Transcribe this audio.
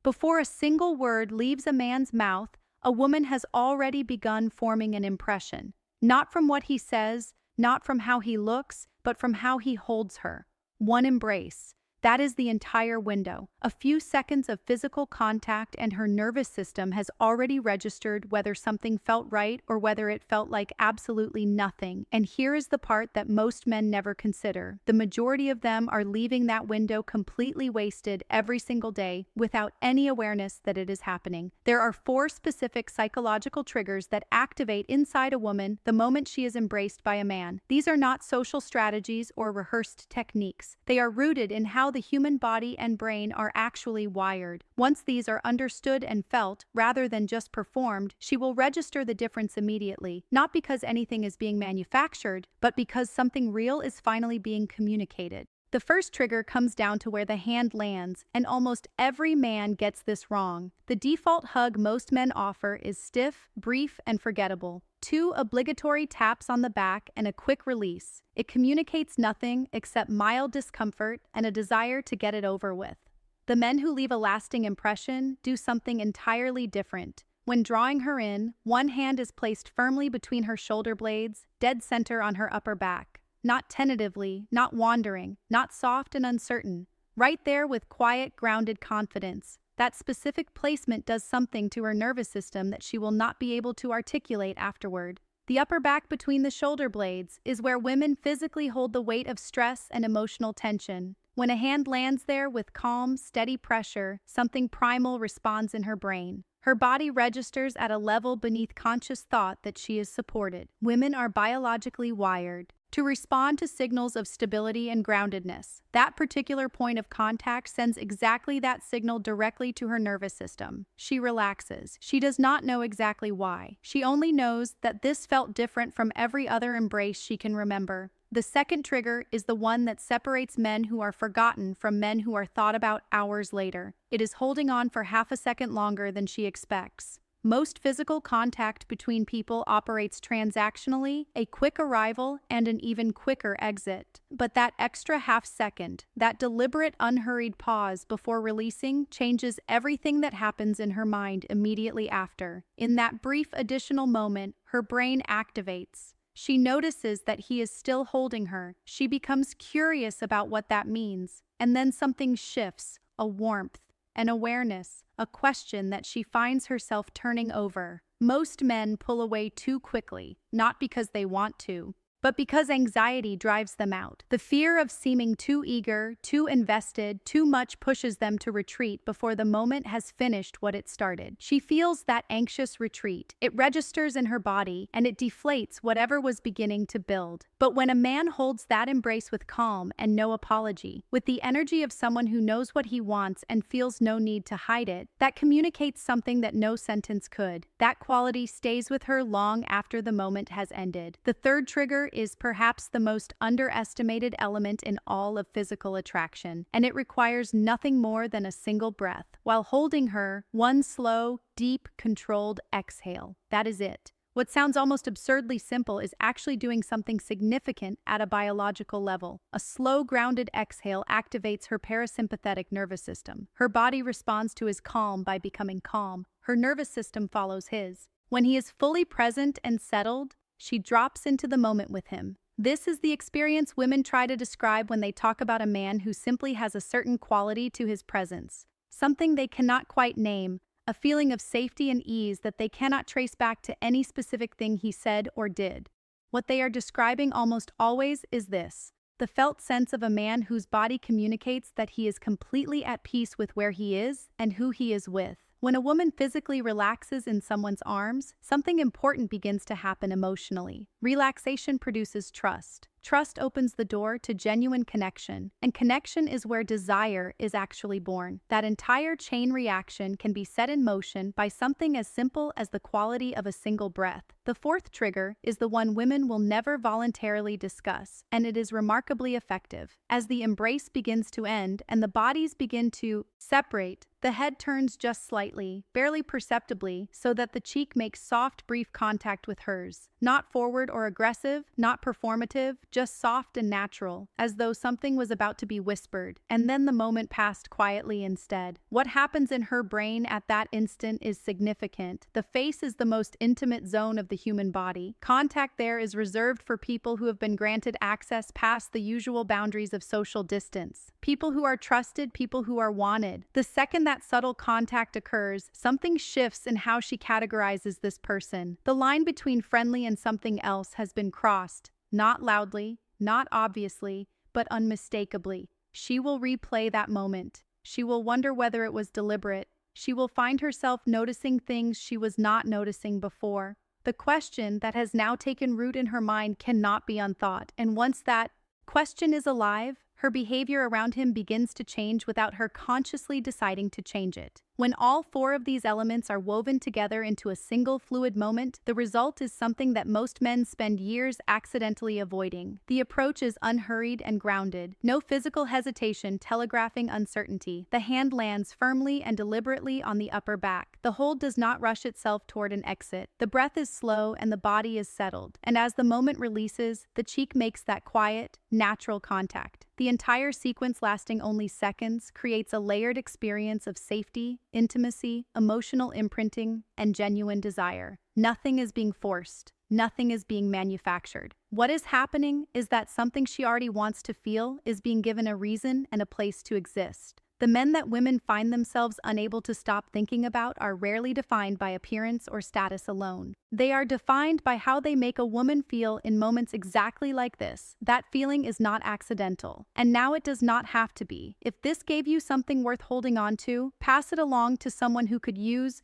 Before a single word leaves a man's mouth, a woman has already begun forming an impression. Not from what he says, not from how he looks, but from how he holds her. One embrace. That is the entire window. A few seconds of physical contact and her nervous system has already registered whether something felt right or whether it felt like absolutely nothing. And here is the part that most men never consider. The majority of them are leaving that window completely wasted every single day without any awareness that it is happening. There are 4 specific psychological triggers that activate inside a woman the moment she is embraced by a man. These are not social strategies or rehearsed techniques. They are rooted in how the human body and brain are actually wired. Once these are understood and felt, rather than just performed, she will register the difference immediately, not because anything is being manufactured, but because something real is finally being communicated. The first trigger comes down to where the hand lands, and almost every man gets this wrong. The default hug most men offer is stiff, brief, and forgettable. 2 obligatory taps on the back and a quick release. It communicates nothing except mild discomfort and a desire to get it over with. The men who leave a lasting impression do something entirely different. When drawing her in, one hand is placed firmly between her shoulder blades, dead center on her upper back. Not tentatively, not wandering, not soft and uncertain. Right there with quiet, grounded confidence. That specific placement does something to her nervous system that she will not be able to articulate afterward. The upper back between the shoulder blades is where women physically hold the weight of stress and emotional tension. When a hand lands there with calm, steady pressure, something primal responds in her brain. Her body registers at a level beneath conscious thought that she is supported. Women are biologically wired to respond to signals of stability and groundedness. That particular point of contact sends exactly that signal directly to her nervous system. She relaxes. She does not know exactly why. She only knows that this felt different from every other embrace she can remember. The second trigger is the one that separates men who are forgotten from men who are thought about hours later. It is holding on for half a second longer than she expects. Most physical contact between people operates transactionally, a quick arrival and an even quicker exit. But that extra half second, that deliberate unhurried pause before releasing, changes everything that happens in her mind immediately after. In that brief additional moment, her brain activates. She notices that he is still holding her. She becomes curious about what that means. And then something shifts, a warmth, an awareness, a question that she finds herself turning over. Most men pull away too quickly, not because they want to, but because anxiety drives them out. The fear of seeming too eager, too invested, too much pushes them to retreat before the moment has finished what it started. She feels that anxious retreat. It registers in her body, and it deflates whatever was beginning to build. But when a man holds that embrace with calm and no apology, with the energy of someone who knows what he wants and feels no need to hide it, that communicates something that no sentence could. That quality stays with her long after the moment has ended. The third trigger is perhaps the most underestimated element in all of physical attraction, and it requires nothing more than a single breath. While holding her, one slow, deep, controlled exhale. That is it. What sounds almost absurdly simple is actually doing something significant at a biological level. A slow, grounded exhale activates her parasympathetic nervous system. Her body responds to his calm by becoming calm. Her nervous system follows his. When he is fully present and settled, she drops into the moment with him. This is the experience women try to describe when they talk about a man who simply has a certain quality to his presence. Something they cannot quite name, a feeling of safety and ease that they cannot trace back to any specific thing he said or did. What they are describing almost always is this: the felt sense of a man whose body communicates that he is completely at peace with where he is and who he is with. When a woman physically relaxes in someone's arms, something important begins to happen emotionally. Relaxation produces trust. Trust opens the door to genuine connection, and connection is where desire is actually born. That entire chain reaction can be set in motion by something as simple as the quality of a single breath. The fourth trigger is the one women will never voluntarily discuss, and it is remarkably effective. As the embrace begins to end and the bodies begin to separate, the head turns just slightly, barely perceptibly, so that the cheek makes soft, brief contact with hers. Not forward or aggressive, not performative, just soft and natural, as though something was about to be whispered, and then the moment passed quietly instead. What happens in her brain at that instant is significant. The face is the most intimate zone of the human body. Contact there is reserved for people who have been granted access past the usual boundaries of social distance. People who are trusted, people who are wanted. The second that subtle contact occurs, something shifts in how she categorizes this person. The line between friendly and something else has been crossed, not loudly, not obviously, but unmistakably. She will replay that moment. She will wonder whether it was deliberate. She will find herself noticing things she was not noticing before. The question that has now taken root in her mind cannot be unthought, and once that question is alive, her behavior around him begins to change without her consciously deciding to change it. When all four of these elements are woven together into a single fluid moment, the result is something that most men spend years accidentally avoiding. The approach is unhurried and grounded. No physical hesitation telegraphing uncertainty. The hand lands firmly and deliberately on the upper back. The hold does not rush itself toward an exit. The breath is slow and the body is settled. And as the moment releases, the cheek makes that quiet, natural contact. The entire sequence, lasting only seconds, creates a layered experience of safety, intimacy, emotional imprinting, and genuine desire. Nothing is being forced. Nothing is being manufactured. What is happening is that something she already wants to feel is being given a reason and a place to exist. The men that women find themselves unable to stop thinking about are rarely defined by appearance or status alone. They are defined by how they make a woman feel in moments exactly like this. That feeling is not accidental. And now it does not have to be. If this gave you something worth holding on to, pass it along to someone who could use